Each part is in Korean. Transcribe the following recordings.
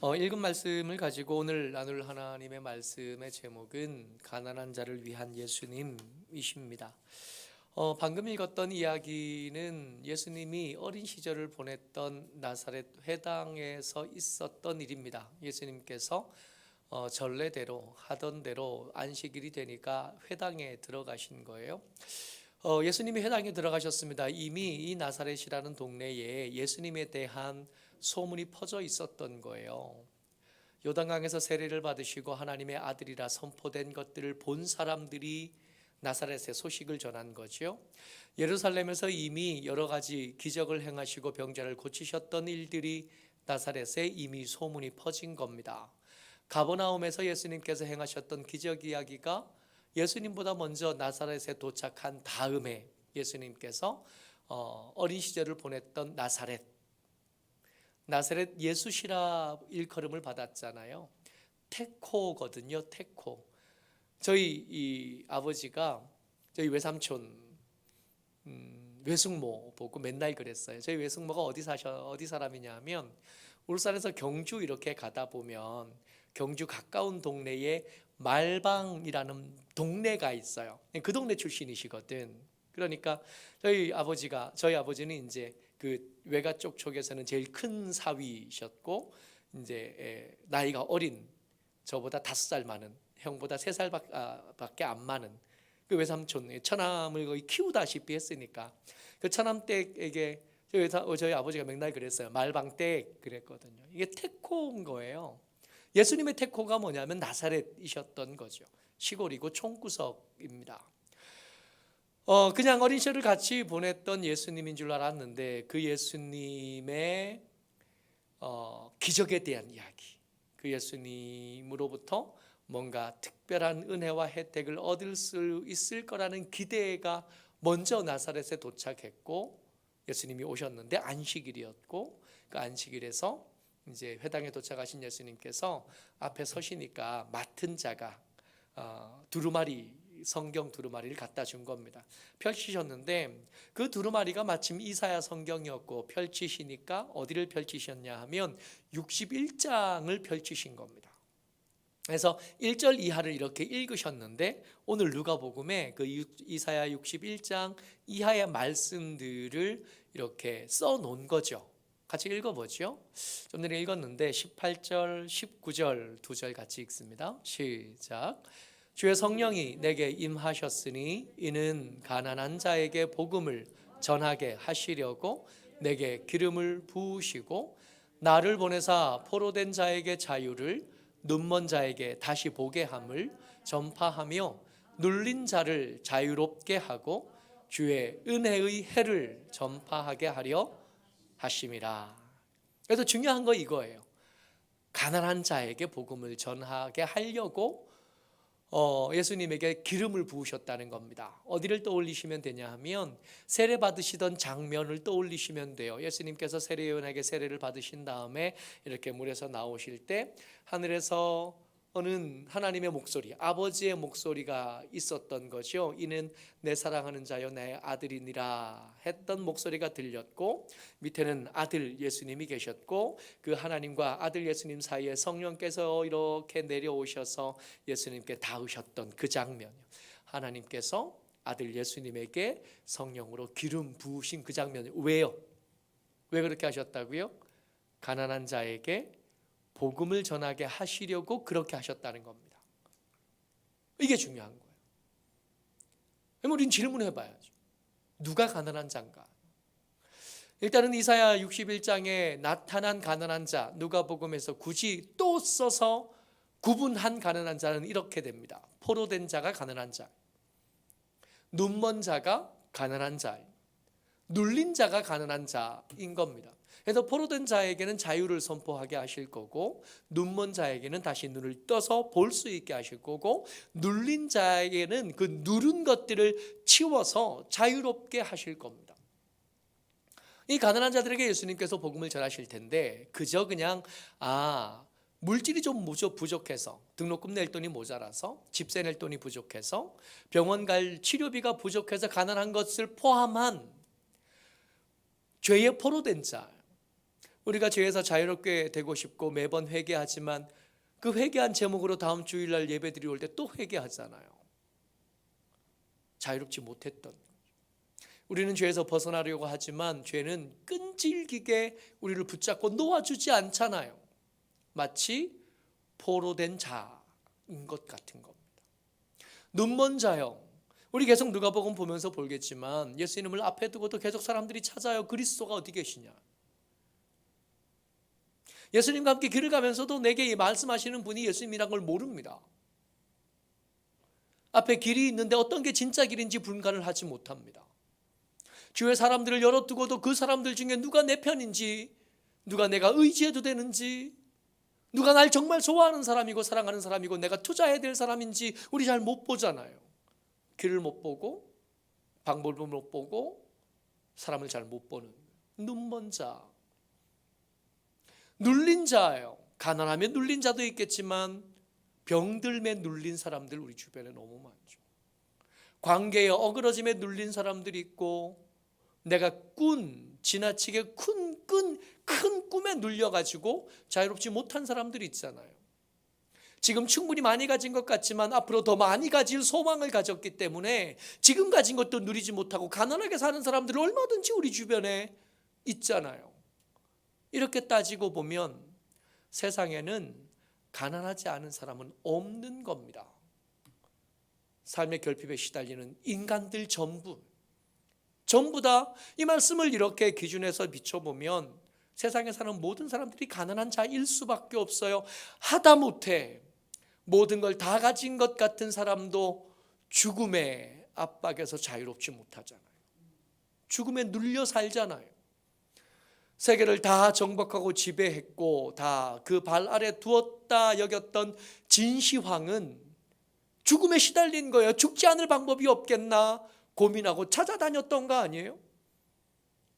읽은 말씀을 가지고 오늘 나눌 하나님의 말씀의 제목은 가난한 자를 위한 예수님이십니다. 방금 읽었던 이야기는 예수님이 어린 시절을 보냈던 나사렛 회당에서 있었던 일입니다. 예수님께서 전례대로 하던 대로 안식일이 되니까 회당에 들어가신 거예요. 예수님이 회당에 들어가셨습니다. 이미 이 나사렛이라는 동네에 예수님에 대한 소문이 퍼져 있었던 거예요. 요단강에서 세례를 받으시고 하나님의 아들이라 선포된 것들을 본 사람들이 나사렛의 소식을 전한 거죠. 예루살렘에서 이미 여러 가지 기적을 행하시고 병자를 고치셨던 일들이 나사렛에 이미 소문이 퍼진 겁니다. 가버나움에서 예수님께서 행하셨던 기적 이야기가 예수님보다 먼저 나사렛에 도착한 다음에 예수님께서 어린 시절을 보냈던 나사렛 예수시라 일컬음을 받았잖아요. 테코거든요. 테코. 저희 이 아버지가 저희 외삼촌 외숙모 보고 맨날 그랬어요. 저희 외숙모가 어디 사람이냐면 울산에서 경주 이렇게 가다 보면 경주 가까운 동네에 말방이라는 동네가 있어요. 그 동네 출신이시거든. 그러니까 저희 아버지는 이제 그 외가 쪽에서는 제일 큰 사위셨고 이제 나이가 어린 저보다 5살 많은 형보다 3살밖에 안 많은 그 외삼촌 처남을 거의 키우다시피 했으니까 그 처남댁에게 저희 아버지가 맨날 그랬어요. 말방댁 그랬거든요. 이게 테코인 거예요. 예수님의 테코가 뭐냐면 나사렛이셨던 거죠. 시골이고 총구석입니다. 그냥 어린 시절을 같이 보냈던 예수님인 줄 알았는데 그 예수님의 기적에 대한 이야기, 그 예수님으로부터 뭔가 특별한 은혜와 혜택을 얻을 수 있을 거라는 기대가 먼저 나사렛에 도착했고 예수님이 오셨는데 안식일이었고 그 안식일에서 이제 회당에 도착하신 예수님께서 앞에 서시니까 맡은 자가 성경 두루마리를 갖다 준 겁니다. 펼치셨는데 그 두루마리가 마침 이사야 성경이었고 펼치시니까 어디를 펼치셨냐 하면 61장을 펼치신 겁니다. 그래서 1절 이하를 이렇게 읽으셨는데 오늘 누가복음에 그 이사야 61장 이하의 말씀들을 이렇게 써 놓은 거죠. 같이 읽어보죠. 좀 전에 읽었는데 18절, 19절 두 절 같이 읽습니다. 시작. 주의 성령이 내게 임하셨으니 이는 가난한 자에게 복음을 전하게 하시려고 내게 기름을 부으시고 나를 보내사 포로된 자에게 자유를 눈먼 자에게 다시 보게 함을 전파하며 눌린 자를 자유롭게 하고 주의 은혜의 해를 전파하게 하려 하심이라. 그래서 중요한 거 이거예요. 가난한 자에게 복음을 전하게 하려고 예수님에게 기름을 부으셨다는 겁니다. 어디를 떠올리시면 되냐 하면 세례 받으시던 장면을 떠올리시면 돼요. 예수님께서 세례요한에게 세례를 받으신 다음에 이렇게 물에서 나오실 때 하늘에서 오는 하나님의 목소리, 아버지의 목소리가 있었던 거죠. 이는 내 사랑하는 자여 내 아들이니라 했던 목소리가 들렸고 밑에는 아들 예수님이 계셨고 그 하나님과 아들 예수님 사이에 성령께서 이렇게 내려오셔서 예수님께 닿으셨던 그 장면, 하나님께서 아들 예수님에게 성령으로 기름 부으신 그 장면. 왜요? 왜 그렇게 하셨다고요? 가난한 자에게 복음을 전하게 하시려고 그렇게 하셨다는 겁니다. 이게 중요한 거예요. 그럼 우리는 질문해 봐야죠. 누가 가난한 자인가? 일단은 이사야 61장에 나타난 가난한 자, 누가복음에서 굳이 또 써서 구분한 가난한 자는 이렇게 됩니다. 포로된 자가 가난한 자, 눈먼 자가 가난한 자, 눌린 자가 가난한 자인 겁니다. 그래서 포로된 자에게는 자유를 선포하게 하실 거고 눈먼 자에게는 다시 눈을 떠서 볼 수 있게 하실 거고 눌린 자에게는 그 누른 것들을 치워서 자유롭게 하실 겁니다. 이 가난한 자들에게 예수님께서 복음을 전하실 텐데 그저 그냥 물질이 좀 부족해서 등록금 낼 돈이 모자라서 집세 낼 돈이 부족해서 병원 갈 치료비가 부족해서 가난한 것을 포함한 죄의 포로된 자, 우리가 죄에서 자유롭게 되고 싶고 매번 회개하지만 그 회개한 제목으로 다음 주일날 예배드리 올 때 또 회개하잖아요. 자유롭지 못했던. 우리는 죄에서 벗어나려고 하지만 죄는 끈질기게 우리를 붙잡고 놓아주지 않잖아요. 마치 포로된 자인 것 같은 겁니다. 눈먼 자요. 우리 계속 누가복음 보면서 보겠지만 예수님을 앞에 두고도 계속 사람들이 찾아요. 그리스도가 어디 계시냐. 예수님과 함께 길을 가면서도 내게 말씀하시는 분이 예수님이란 걸 모릅니다. 앞에 길이 있는데 어떤 게 진짜 길인지 분간을 하지 못합니다. 주위에 사람들을 열어두고도 그 사람들 중에 누가 내 편인지, 누가 내가 의지해도 되는지, 누가 날 정말 좋아하는 사람이고 사랑하는 사람이고 내가 투자해야 될 사람인지 우리 잘 못 보잖아요. 길을 못 보고 방법을 못 보고 사람을 잘 못 보는 눈먼 자, 눌린 자예요. 가난하면 눌린 자도 있겠지만 병들매 눌린 사람들 우리 주변에 너무 많죠. 관계에 어그러짐에 눌린 사람들이 있고 내가 지나치게 큰 꿈에 눌려가지고 자유롭지 못한 사람들이 있잖아요. 지금 충분히 많이 가진 것 같지만 앞으로 더 많이 가질 소망을 가졌기 때문에 지금 가진 것도 누리지 못하고 가난하게 사는 사람들 얼마든지 우리 주변에 있잖아요. 이렇게 따지고 보면 세상에는 가난하지 않은 사람은 없는 겁니다. 삶의 결핍에 시달리는 인간들 전부 다 이 말씀을 이렇게 기준해서 비춰보면 세상에 사는 모든 사람들이 가난한 자일 수밖에 없어요. 하다못해 모든 걸 다 가진 것 같은 사람도 죽음의 압박에서 자유롭지 못하잖아요. 죽음에 눌려 살잖아요. 세계를 다 정복하고 지배했고 다 그 발 아래 두었다 여겼던 진시황은 죽음에 시달린 거예요. 죽지 않을 방법이 없겠나 고민하고 찾아다녔던 거 아니에요?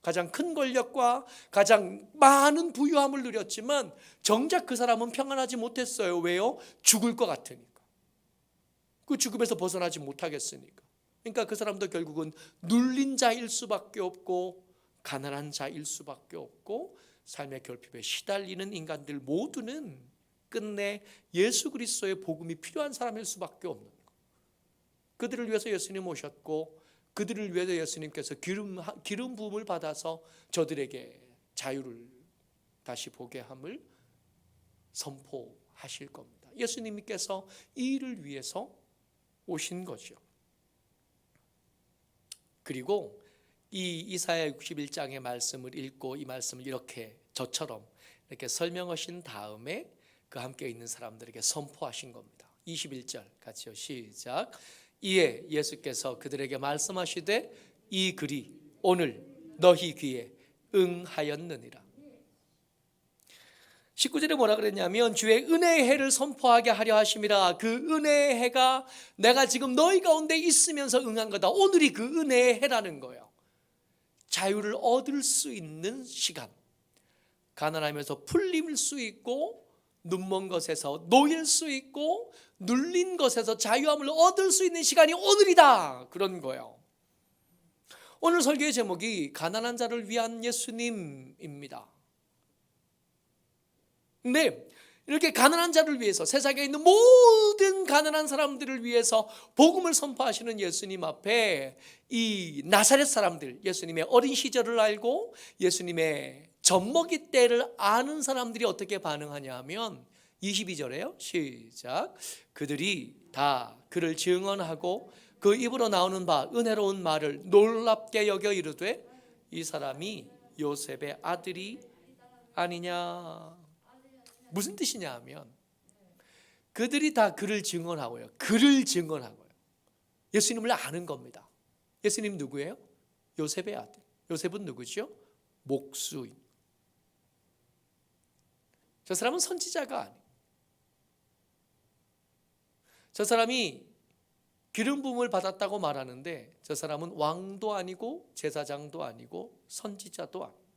가장 큰 권력과 가장 많은 부유함을 누렸지만 정작 그 사람은 평안하지 못했어요. 왜요? 죽을 것 같으니까. 그 죽음에서 벗어나지 못하겠으니까. 그러니까 그 사람도 결국은 눌린 자일 수밖에 없고 가난한 자일 수밖에 없고 삶의 결핍에 시달리는 인간들 모두는 끝내 예수 그리스도의 복음이 필요한 사람일 수밖에 없는 거예요. 그들을 위해서 예수님 오셨고 그들을 위해서 예수님께서 기름 부음을 받아서 저들에게 자유를 다시 보게 함을 선포하실 겁니다. 예수님께서 이 일을 위해서 오신 거죠. 그리고 이 이사야 61장의 말씀을 읽고 이 말씀을 이렇게 저처럼 이렇게 설명하신 다음에 그 함께 있는 사람들에게 선포하신 겁니다. 21절 같이요. 시작. 이에 예수께서 그들에게 말씀하시되 이 글이 오늘 너희 귀에 응하였느니라. 19절에 뭐라 그랬냐면 주의 은혜의 해를 선포하게 하려 하심이라. 그 은혜의 해가 내가 지금 너희 가운데 있으면서 응한 거다. 오늘이 그 은혜의 해라는 거예요. 자유를 얻을 수 있는 시간, 가난하면서 풀릴 수 있고 눈먼 것에서 놓일 수 있고 눌린 것에서 자유함을 얻을 수 있는 시간이 오늘이다. 그런 거예요. 오늘 설교의 제목이 가난한 자를 위한 예수님입니다. 근데 이렇게 가난한 자를 위해서 세상에 있는 모든 가난한 사람들을 위해서 복음을 선포하시는 예수님 앞에 이 나사렛 사람들, 예수님의 어린 시절을 알고 예수님의 젖먹이 때를 아는 사람들이 어떻게 반응하냐 하면 22절에요. 시작. 그들이 다 그를 증언하고 그 입으로 나오는 바 은혜로운 말을 놀랍게 여겨 이르되 이 사람이 요셉의 아들이 아니냐. 무슨 뜻이냐 하면 그들이 다 그를 증언하고요. 그를 증언하고요. 예수님을 아는 겁니다. 예수님 누구예요? 요셉의 아들. 요셉은 누구죠? 목수인. 저 사람은 선지자가 아니에요. 저 사람이 기름 부음을 받았다고 말하는데 저 사람은 왕도 아니고 제사장도 아니고 선지자도 아니고.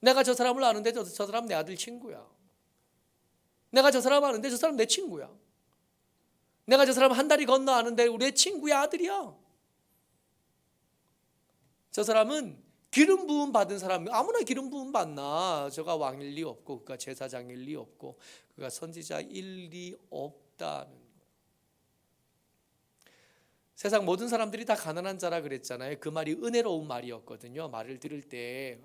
내가 저 사람을 아는데 저 사람 내 아들 친구야. 내가 저 사람 아는데 저 사람 내 친구야. 내가 저 사람 한 다리 건너 아는데 우리 친구의 아들이야. 저 사람은 기름 부음 받은 사람, 아무나 기름 부음 받나? 저가 왕일 리 없고 그가 제사장일 리 없고 그가 선지자일 리 없다는. 세상 모든 사람들이 다 가난한 자라 그랬잖아요. 그 말이 은혜로운 말이었거든요. 말을 들을 때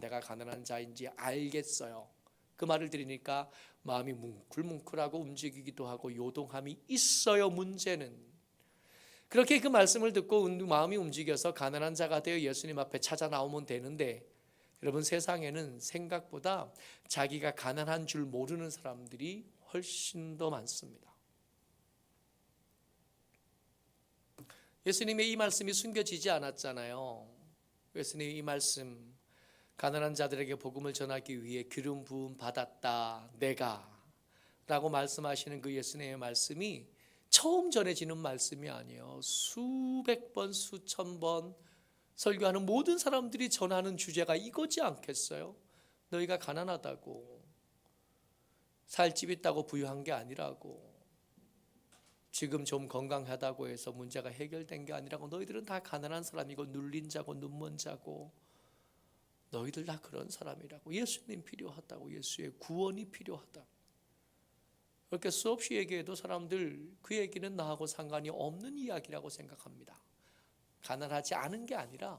내가 가난한 자인지 알겠어요. 그 말을 들으니까 마음이 뭉클뭉클하고 움직이기도 하고 요동함이 있어요. 문제는 그렇게 그 말씀을 듣고 마음이 움직여서 가난한 자가 되어 예수님 앞에 찾아 나오면 되는데, 여러분, 세상에는 생각보다 자기가 가난한 줄 모르는 사람들이 훨씬 더 많습니다. 예수님의 이 말씀이 숨겨지지 않았잖아요. 예수님의 이 말씀, 가난한 자들에게 복음을 전하기 위해 기름 부음 받았다 내가 라고 말씀하시는 그 예수님의 말씀이 처음 전해지는 말씀이 아니에요. 수백 번 수천 번 설교하는 모든 사람들이 전하는 주제가 이거지 않겠어요? 너희가 가난하다고, 살 집 있다고 부유한 게 아니라고, 지금 좀 건강하다고 해서 문제가 해결된 게 아니라고, 너희들은 다 가난한 사람이고 눌린 자고 눈먼 자고 너희들 다 그런 사람이라고, 예수님 필요하다고, 예수의 구원이 필요하다고. 그렇게 수없이 얘기해도 사람들 그 얘기는 나하고 상관이 없는 이야기라고 생각합니다. 가난하지 않은 게 아니라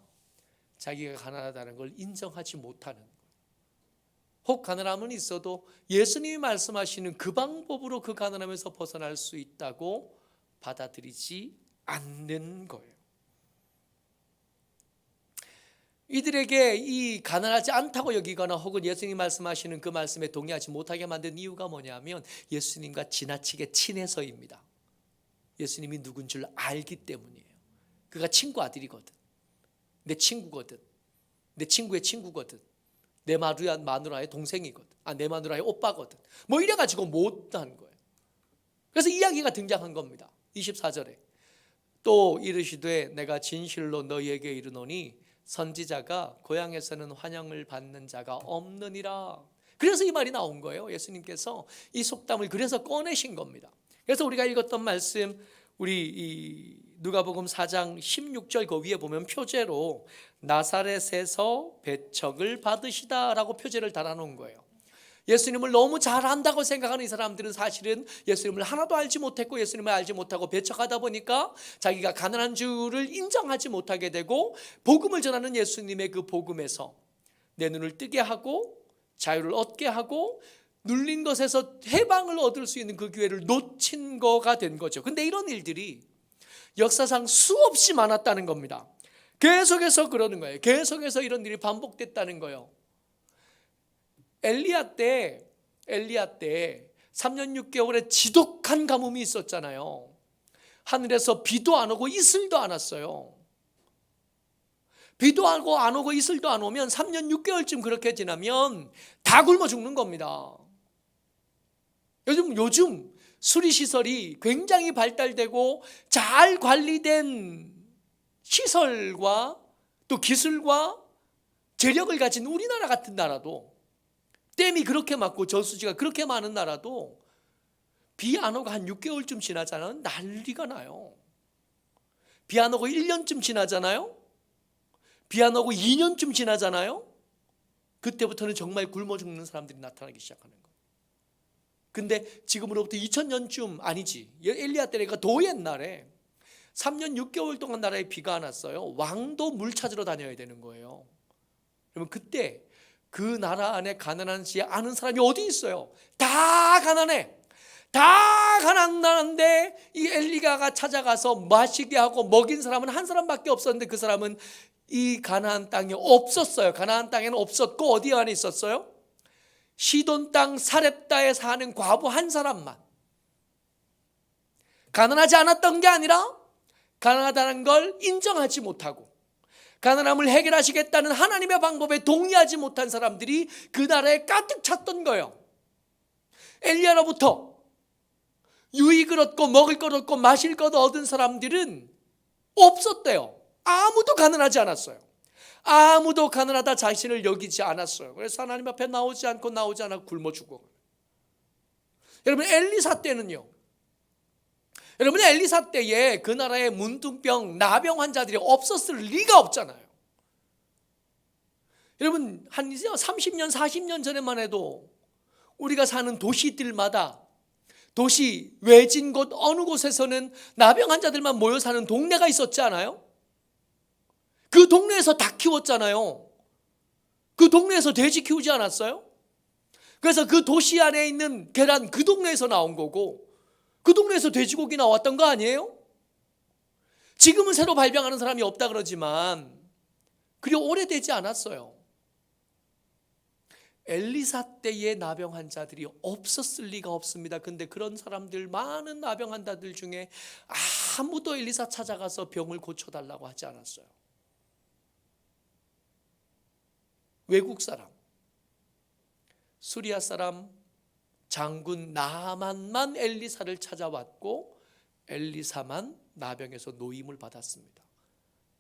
자기가 가난하다는 걸 인정하지 못하는 거예요. 혹 가난함은 있어도 예수님이 말씀하시는 그 방법으로 그 가난함에서 벗어날 수 있다고 받아들이지 않는 거예요. 이들에게 이 가난하지 않다고 여기거나 혹은 예수님이 말씀하시는 그 말씀에 동의하지 못하게 만든 이유가 뭐냐면 예수님과 지나치게 친해서입니다. 예수님이 누군 줄 알기 때문이에요. 그가 친구 아들이거든, 내 친구거든, 내 친구의 친구거든, 내 마누라의 동생이거든, 내 마누라의 오빠거든, 뭐 이래가지고 못한 거예요. 그래서 이야기가 등장한 겁니다. 24절에 또 이르시되 내가 진실로 너희에게 이르노니 선지자가 고향에서는 환영을 받는 자가 없느니라. 그래서 이 말이 나온 거예요. 예수님께서 이 속담을 그래서 꺼내신 겁니다. 그래서 우리가 읽었던 말씀, 우리 누가복음 4장 16절 그 위에 보면 표제로 나사렛에서 배척을 받으시다라고 표제를 달아놓은 거예요. 예수님을 너무 잘 안다고 생각하는 이 사람들은 사실은 예수님을 하나도 알지 못했고 예수님을 알지 못하고 배척하다 보니까 자기가 가난한 줄을 인정하지 못하게 되고 복음을 전하는 예수님의 그 복음에서 내 눈을 뜨게 하고 자유를 얻게 하고 눌린 것에서 해방을 얻을 수 있는 그 기회를 놓친 거가 된 거죠. 근데 이런 일들이 역사상 수없이 많았다는 겁니다. 계속해서 그러는 거예요. 계속해서 이런 일이 반복됐다는 거예요. 엘리야 때 3년 6개월의 지독한 가뭄이 있었잖아요. 하늘에서 비도 안 오고 이슬도 안 왔어요. 비도 안 오고 이슬도 안 오면 3년 6개월쯤 그렇게 지나면 다 굶어 죽는 겁니다. 요즘 수리시설이 굉장히 발달되고 잘 관리된 시설과 또 기술과 재력을 가진 우리나라 같은 나라도, 댐이 그렇게 많고 저수지가 그렇게 많은 나라도 비 안 오고 한 6개월쯤 지나잖아요. 난리가 나요. 비 안 오고 1년쯤 지나잖아요. 비 안 오고 2년쯤 지나잖아요. 그때부터는 정말 굶어 죽는 사람들이 나타나기 시작하는 거예요. 근데 지금으로부터 2000년쯤 아니지, 엘리야 때가 더 옛날에 3년 6개월 동안 나라에 비가 안 왔어요. 왕도 물 찾으러 다녀야 되는 거예요. 그러면 그때 그 나라 안에 가난하지 않은 사람이 어디 있어요? 다 가난해. 다 가난한데 이 엘리야가 찾아가서 마시게 하고 먹인 사람은 한 사람밖에 없었는데 그 사람은 이 가나안 땅에 없었어요. 가나안 땅에는 없었고 어디 안에 있었어요? 시돈 땅 사렙다에 사는 과부 한 사람만. 가난하지 않았던 게 아니라 가난하다는 걸 인정하지 못하고 가난함을 해결하시겠다는 하나님의 방법에 동의하지 못한 사람들이 그 나라에 가득 찼던 거예요. 엘리야로부터 유익을 얻고 먹을 것 얻고 마실 것 얻은 사람들은 없었대요. 아무도 가난하지 않았어요. 아무도 가난하다 자신을 여기지 않았어요. 그래서 하나님 앞에 나오지 않고 굶어 죽어. 여러분, 엘리사 때는요, 여러분, 엘리사 때에 그 나라에 문둥병, 나병 환자들이 없었을 리가 없잖아요. 여러분 한 30년 40년 전에만 해도 우리가 사는 도시들마다 도시 외진 곳 어느 곳에서는 나병 환자들만 모여 사는 동네가 있었지 않아요? 그 동네에서 닭 키웠잖아요. 그 동네에서 돼지 키우지 않았어요? 그래서 그 도시 안에 있는 계란 그 동네에서 나온 거고 그 동네에서 돼지고기 나왔던 거 아니에요? 지금은 새로 발병하는 사람이 없다 그러지만 그리 오래되지 않았어요. 엘리사 때의 나병 환자들이 없었을 리가 없습니다. 근데 그런 사람들, 많은 나병 환자들 중에 아무도 엘리사 찾아가서 병을 고쳐달라고 하지 않았어요. 외국 사람, 수리아 사람, 장군 나만만 엘리사를 찾아왔고 엘리사만 나병에서 노임을 받았습니다.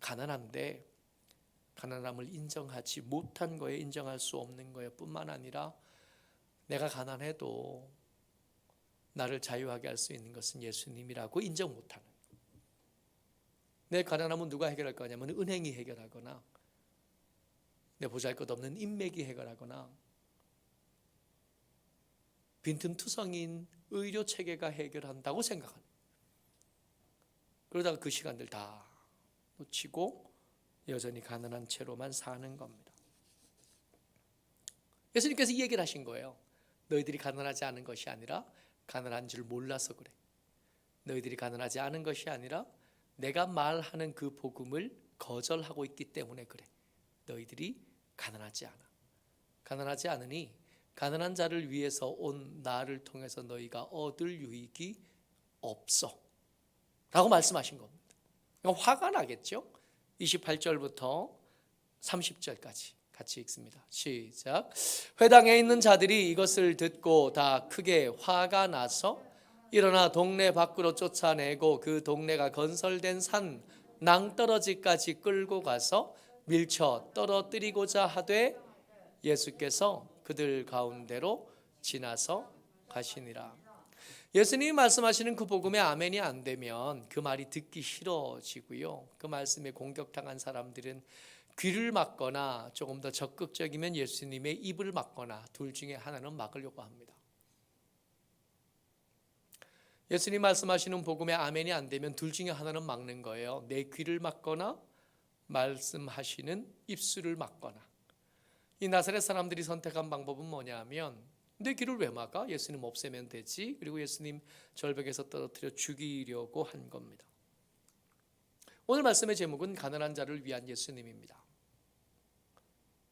가난한데 가난함을 인정하지 못한 거에 인정할 수 없는 거에 뿐만 아니라 내가 가난해도 나를 자유하게 할 수 있는 것은 예수님이라고 인정 못하는 거예요. 내 가난함은 누가 해결할 거냐면 은행이 해결하거나 내 보잘것없는 인맥이 해결하거나 빈틈투성인 의료체계가 해결한다고 생각하는, 그러다가 그 시간들 다 놓치고 여전히 가난한 채로만 사는 겁니다. 예수님께서 이 얘기를 하신 거예요. 너희들이 가난하지 않은 것이 아니라 가난한 줄 몰라서 그래. 너희들이 가난하지 않은 것이 아니라 내가 말하는 그 복음을 거절하고 있기 때문에 그래. 너희들이 가난하지 않아. 가난하지 않으니 가난한 자를 위해서 온 나를 통해서 너희가 얻을 유익이 없어 라고 말씀하신 겁니다. 화가 나겠죠? 28절부터 30절까지 같이 읽습니다. 시작. 회당에 있는 자들이 이것을 듣고 다 크게 화가 나서 일어나 동네 밖으로 쫓아내고 그 동네가 건설된 산 낭떠러지까지 끌고 가서 밀쳐 떨어뜨리고자 하되 예수께서 그들 가운데로 지나서 가시니라. 예수님이 말씀하시는 그 복음에 아멘이 안 되면 그 말이 듣기 싫어지고요. 그 말씀에 공격당한 사람들은 귀를 막거나 조금 더 적극적이면 예수님의 입을 막거나 둘 중에 하나는 막으려고 합니다. 예수님 말씀하시는 복음에 아멘이 안 되면 둘 중에 하나는 막는 거예요. 내 귀를 막거나 말씀하시는 입술을 막거나. 이 나사렛 사람들이 선택한 방법은 뭐냐면 내 귀를 왜 막아? 예수님 없애면 되지. 그리고 예수님 절벽에서 떨어뜨려 죽이려고 한 겁니다. 오늘 말씀의 제목은 가난한 자를 위한 예수님입니다.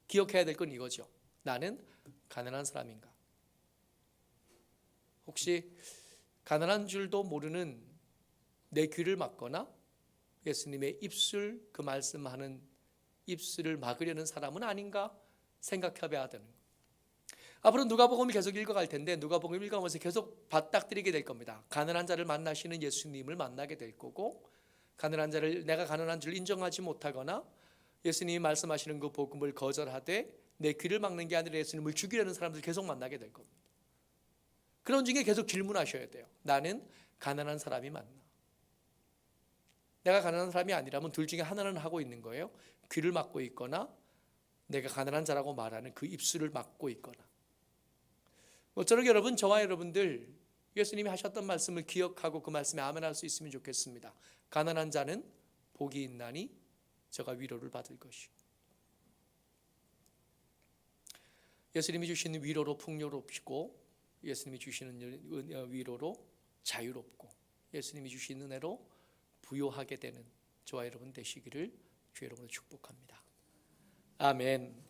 기억해야 될 건 이거죠. 나는 가난한 사람인가? 혹시 가난한 줄도 모르는 내 귀를 막거나 예수님의 입술, 그 말씀하는 입술을 막으려는 사람은 아닌가 생각해봐야 되는 거예요. 앞으로 누가복음을 계속 읽어갈 텐데 누가복음 읽어가면서 계속 맞닥뜨리게 될 겁니다. 가난한 자를 만나시는 예수님을 만나게 될 거고, 가난한 자를 내가 가난한 줄 인정하지 못하거나 예수님이 말씀하시는 그 복음을 거절하되 내 귀를 막는 게 아니라 예수님을 죽이려는 사람들 계속 만나게 될 겁니다. 그런 중에 계속 질문하셔야 돼요. 나는 가난한 사람이 맞나? 내가 가난한 사람이 아니라면 둘 중에 하나는 하고 있는 거예요. 귀를 막고 있거나 내가 가난한 자라고 말하는 그 입술을 막고 있거나. 모쪼록 여러분, 저와 여러분들 예수님이 하셨던 말씀을 기억하고 그 말씀에 아멘할 수 있으면 좋겠습니다. 가난한 자는 복이 있나니 저가 위로를 받을 것이요. 예수님이 주시는 위로로 풍요롭시고 예수님이 주시는 위로로 자유롭고 예수님이 주시는 은혜로 부요하게 되는 저와 여러분 되시기를 주의 이름으로 축복합니다. 아멘.